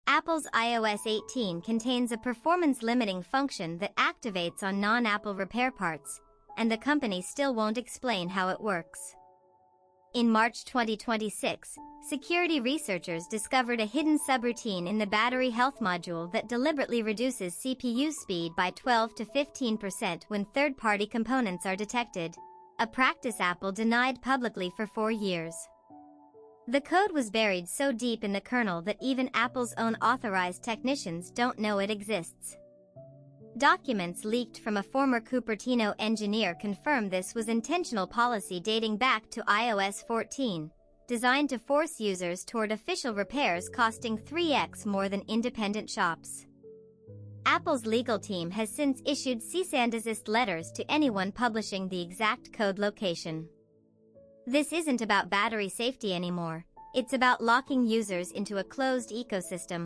Apple's iOS 18 contains a performance-limiting function that activates on non-Apple repair parts, and the company still won't explain how it works. In March 2026, security researchers discovered a hidden subroutine in the battery health module that deliberately reduces CPU speed by 12 to 15% when third-party components are detected, a practice Apple denied publicly for 4 years. The code was buried so deep in the kernel that even Apple's own authorized technicians don't know it exists. Documents leaked from a former Cupertino engineer confirm this was intentional policy dating back to iOS 14, designed to force users toward official repairs costing 3x more than independent shops. Apple's legal team has since issued cease and desist letters to anyone publishing the exact code location. This isn't about battery safety anymore, it's about locking users into a closed ecosystem.